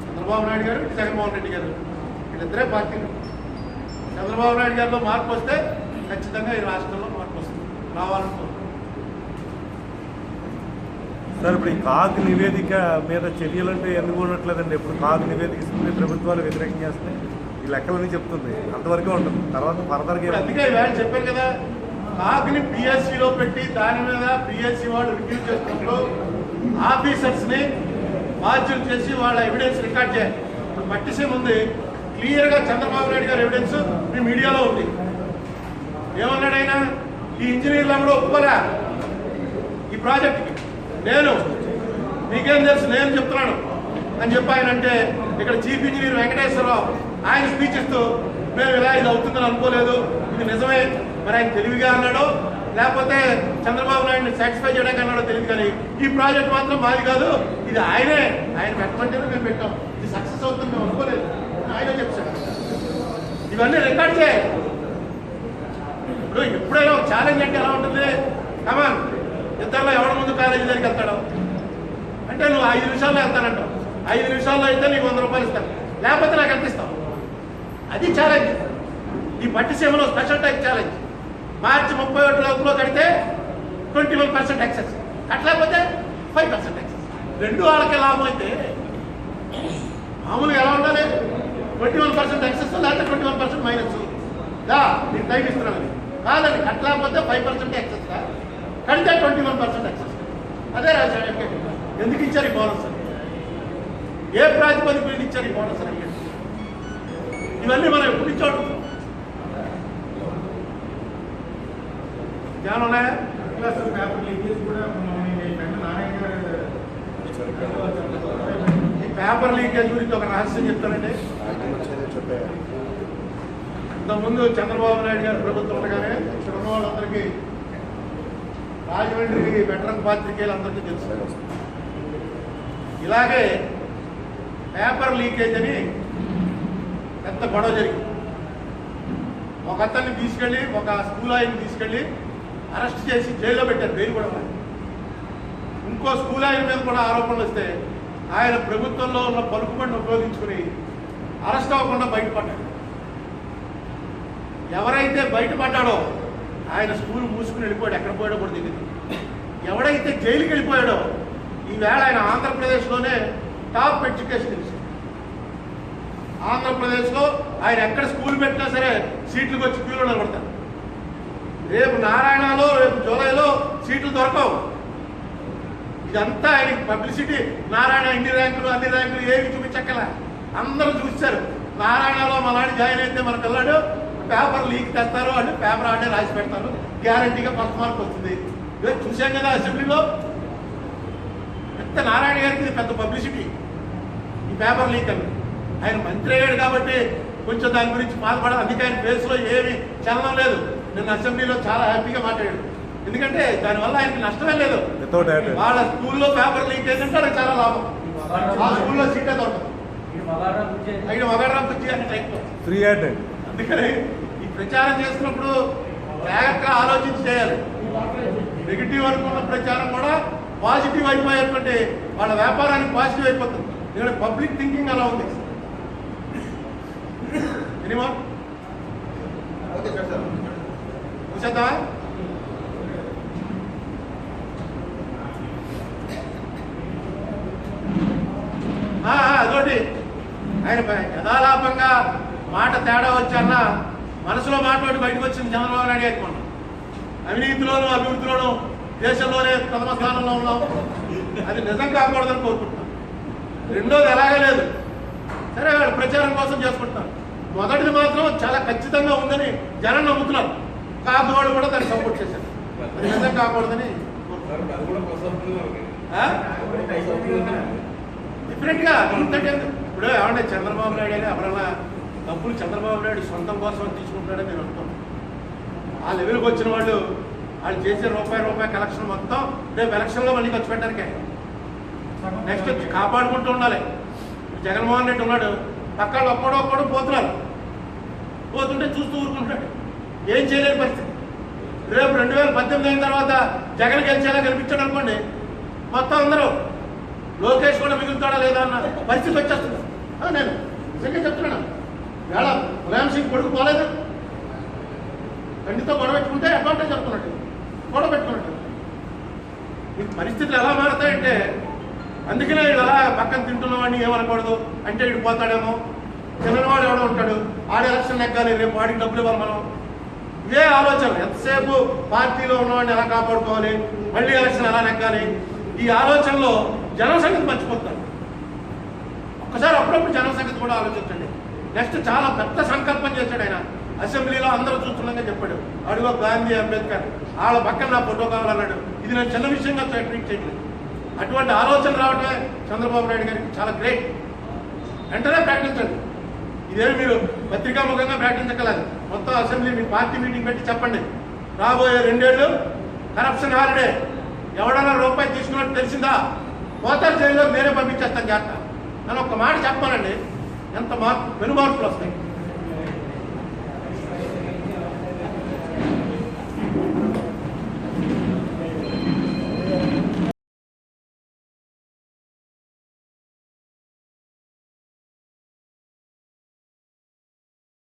చంద్రబాబు నాయుడు గారు, జగన్మోహన్ రెడ్డి గారు, వీళ్ళిద్దరే పార్టీలు. చంద్రబాబు నాయుడు గారిలో మార్పు వస్తే ఖచ్చితంగా ఈ రాష్ట్రంలో మార్పు వస్తుంది, రావాలనుకుంటున్నాం. సార్, ఇప్పుడు ఈ కాగ్ నివేదిక మీద చర్యలంటే ఎందుకు ఉండట్లేదండి? ఇప్పుడు కాగ్ నివేదిక ఇస్తుంది, ప్రభుత్వాలు వ్యతిరేకం చేస్తే ఈ లెక్కలని చెప్తుంది, అంతవరకే ఉంటుంది. తర్వాత ఫర్దర్గా అందుకే ఇవాళ చెప్పారు కదా, కాగ్ని పిఎస్సిలో పెట్టి దాని మీద పిఎస్సి వాళ్ళు రివ్యూ చేస్తున్నప్పుడు ఆఫీసర్స్ని బాధ్యులు చేసి వాళ్ళ ఎవిడెన్స్ రికార్డ్ చేయాలి. ఇప్పుడు పట్టిసీమ ఉంది, క్లియర్గా చంద్రబాబు నాయుడు గారి ఎవిడెన్స్ మీ మీడియాలో ఉంది. ఏమన్నాడు ఆయన? ఈ ఇంజనీర్లు కూడా ఒప్పుకోలే, ప్రాజెక్ట్కి. నేను మీకేం తెలుసు, నేను చెప్తున్నాను అని చెప్పి ఆయన అంటే, ఇక్కడ చీఫ్ ఇంజనీర్ వెంకటేశ్వరరావు ఆయన స్పీచ్ ఇస్తూ మేము ఇలా ఇది అవుతుందని అనుకోలేదు, ఇది నిజమే. మరి ఆయన తెలివిగా అన్నాడో లేకపోతే చంద్రబాబు నాయుడిని సాటిస్ఫై చేయడానికి అన్నాడో తెలియదు, కానీ ఈ ప్రాజెక్ట్ మాత్రం మాది కాదు, ఇది ఆయన పెట్టమంటేనే మేము పెట్టాం, ఇది సక్సెస్ అవుతుంది మేము అనుకోలేదు ఆయనే చెప్పాడు. ఇవన్నీ రికార్డ్ చేయాలి. ఇప్పుడు ఎప్పుడైనా ఒక ఛాలెంజ్ అంటే ఎలా ఉంటుంది, కమాన్ ఇద్దరిలో ఎవరి ముందు కాలేజీ దగ్గరికి వెళ్తాడు అంటే నువ్వు 5 నిమిషాల్లో వెళ్తానంటావు, 5 నిమిషాల్లో అయితే నీకు 100 రూపాయలు ఇస్తాను, లేకపోతే నాకు ఎంత ఇస్తావు. అది ఛాలెంజ్. ఈ పట్టిసీమలో స్పెషల్ టైప్ ఛాలెంజ్. మార్చి 31 లోపల కడితే 21% ఎక్సెస్, కట్టలేకపోతే 5% ఎక్సెస్. రెండు వాళ్ళకే లాభం అయితే మామూలుగా ఎలా ఉండాలి, 21% ఎక్సెస్ లేకపోతే 21% మైనస్. నేను టైం ఇస్తున్నాను కాదండి, కట్టలేకపోతే 5% ఎక్సెస్, కడితే 21% ఎక్సెస్. అదే రాశాడు. ఎందుకు ఇచ్చారు ఈ బోనస్ అని, ఏ ప్రాతిపదిక మీద ఇచ్చారు ఈ బోనస్ అని, ఇవన్నీ మనం ఎప్పుడు ఇచ్చాడు ధ్యానం ఉన్నాయా? ఈ పేపర్ లీకేజ్ గురించి ఒక రహస్యం చెప్తానండి. ఇంతకుముందు చంద్రబాబు నాయుడు గారి ప్రభుత్వం ఉండగానే ఇక్కడ ఉన్న వాళ్ళందరికీ, రాజమండ్రి వెటరన్ పాత్రికేయులందరికీ తెలుసు, ఇలాగే పేపర్ లీకేజ్ అని పెద్ద గొడవ జరిగింది. ఒక అతన్ని తీసుకెళ్ళి, ఒక స్కూల్ ఆయన్ని తీసుకెళ్ళి అరెస్ట్ చేసి జైల్లో పెట్టారు, బెయిల్ కూడా. ఇంకో స్కూల్ ఆయన మీద కూడా ఆరోపణలు వస్తే ఆయన ప్రభుత్వంలో ఉన్న పలుకుబడిని ఉపయోగించుకుని అరెస్ట్ అవ్వకుండా బయటపడ్డాడు. ఎవరైతే బయటపడ్డాడో ఆయన స్కూల్ మూసుకుని వెళ్ళిపోయాడు, ఎక్కడ పోయాడో కూడా తెలియదు. ఎవడైతే జైలుకి వెళ్ళిపోయాడో ఈవేళ ఆయన ఆంధ్రప్రదేశ్లోనే టాప్ ఎడ్యుకేషన్ ఇన్స్టిట్యూట్. ఆంధ్రప్రదేశ్లో ఆయన ఎక్కడ స్కూల్ పెట్టినా సరే సీట్లకు వచ్చి క్యూలో నిలబడతారు. రేపు నారాయణలో, రేపు జూలైలో సీట్లు దొరకవు. ఇదంతా ఆయనకి పబ్లిసిటీ. నారాయణ ఇన్ని ర్యాంకులు అన్ని ర్యాంకులు ఏమి చూపించక్కల, అందరూ చూశారు. నారాయణలో మనాడు జాయిన్ అయితే మన పిల్లాడు పేపర్ లీక్ తెస్తారు, అంటే పేపర్ ఆడే రాసి పెడతారు, గ్యారంటీగా 10 మార్క్ వస్తుంది. చూసాం కదా అసెంబ్లీలో. పెద్ద నారాయణ గారికి ఇది పెద్ద పబ్లిసిటీ ఈ పేపర్ లీక్ అని. ఆయన మంత్రి అయ్యాడు కాబట్టి కొంచెం దాని గురించి బాధపడాలి, అందుకే ఆయన ఫేస్లో ఏమి చలనం లేదు. నిన్న అసెంబ్లీలో చాలా హ్యాపీగా మాట్లాడాడు, ఎందుకంటే దానివల్ల ఆయనకి నష్టమే లేదు. వాళ్ళ స్కూల్లో పేపర్ లీక్ అయిందంటే వాళ్ళకి చాలా లాభం. ఆ స్కూల్లో సీటే దొరకదు, ఆయన మగాడరాం వచ్చి అని టైప్లో ఫ్రీ. అందుకని ఈ ప్రచారం చేస్తున్నప్పుడు జాగ్రత్తగా ఆలోచించి చేయాలి. నెగిటివ్ అనుకున్న ప్రచారం కూడా పాజిటివ్ అయిపోయేటువంటి వాళ్ళ వ్యాపారానికి పాజిటివ్ అయిపోతుంది. ఇక్కడ పబ్లిక్ థింకింగ్ అలా ఉంది. చూసేద్దామా? అదోటి ఆయన యథాలాపంగా మాట తేడా వచ్చన్న మనసులో మాట్లాడి బయటకు వచ్చింది చంద్రబాబు నాయుడు అనుకోండి. అవినీతిలోనూ అభివృద్ధిలోనూ దేశంలోనే ప్రథమ స్థానంలో ఉన్నాం. అది నిజం కాకూడదని కోరుకుంటున్నాం. రెండోది ఎలాగే లేదు, సరే వాళ్ళు ప్రచారం కోసం చేసుకుంటున్నారు. మొదటిది మాత్రం చాలా ఖచ్చితంగా ఉందని జనం నమ్ముతున్నారు. కాకువాడు కూడా దాన్ని సపోర్ట్ చేశారు. అది నిజం కాకూడదని డిఫరెంట్గా ఎందుకంటే ఇప్పుడు ఏమన్నా చంద్రబాబు నాయుడు అని ఎవరన్నా డబ్బులు చంద్రబాబు నాయుడు సొంతం కోసం తీసుకుంటాడని నేను అనుకోను. ఆ లెవెల్కి వచ్చిన వాళ్ళు చేసే రూపాయి కలెక్షన్ మొత్తం రేపు ఎలక్షన్లో మళ్ళీ ఖర్చు పెట్టడానికే. నెక్స్ట్ కాపాడుకుంటూ ఉండాలి. జగన్మోహన్ రెడ్డి ఉన్నాడు, పక్కన ఒక్కడొక్కడు పోతున్నారు, పోతుంటే చూస్తూ ఊరుకుంటున్నాడు, ఏం చేయలేని పరిస్థితి. రేపు 2018 అయిన తర్వాత జగన్ గెలిచేలా కనిపించాడు అనుకోండి, మొత్తం అందరూ లోకేష్ కూడా మిగులుతాడా లేదా అన్న పరిస్థితి వచ్చేస్తుంది. నేను నిజంగా చెప్తున్నాను. వేళ ములాయం సింగ్ కొడుకు పోలేదు, తండ్రితో గొడవ పెట్టుకుంటే అడ్వాంటేజ్ అనుకున్నట్టు గొడవ పెట్టుకున్నట్టు. ఈ పరిస్థితులు ఎలా మారుతాయంటే, అందుకనే వీళ్ళు అలా పక్కన తింటున్నవాడిని ఏమనకూడదు అంటే వీడు పోతాడేమో, చిన్నవాడు ఎవడో ఉంటాడు, ఆడ ఎలక్షన్ నెగ్గాలి, రేపు వాడికి డబ్బులు ఇవ్వాలి మనం. ఇదే ఆలోచన. ఎంతసేపు పార్టీలో ఉన్నవాడిని ఎలా కాపాడుకోవాలి, మళ్ళీ ఎలక్షన్ ఎలా నెగ్గాలి, ఈ ఆలోచనలో జనం సంగతి మర్చిపోతారు. ఒక్కసారి అప్పుడప్పుడు జనం సంగతి కూడా ఆలోచించండి. నెక్స్ట్ చాలా పెద్ద సంకల్పం చేశాడు ఆయన. అసెంబ్లీలో అందరూ చూస్తుండగా చెప్పాడు, అడుగో గాంధీ, అంబేద్కర్ వాళ్ళ పక్కన నా ఫోటో కావాలన్నాడు. ఇది నేను చిన్న విషయంగా ట్రీట్ చేయట్లేదు. అటువంటి ఆలోచన రావటమే చంద్రబాబు నాయుడు గారికి చాలా గ్రేట్. వెంటనే ప్రకటించండి. ఇదేమి మీరు పత్రికాముఖంగా ప్రకటించగలరు. మొత్తం అసెంబ్లీ మీ పార్టీ మీటింగ్ పెట్టి చెప్పండి, రాబోయే 2 ఏళ్ళు కరప్షన్ హాలిడే, ఎవడన్నా రూపాయి తీసుకున్నట్టు తెలిసిందా పోతారు జైల్లో, నేనే పంపించేస్తాను జాగ్రత్త అని ఒక్క మాట చెప్పానండి. ఎంత పెను మార్పులు వస్తాయి.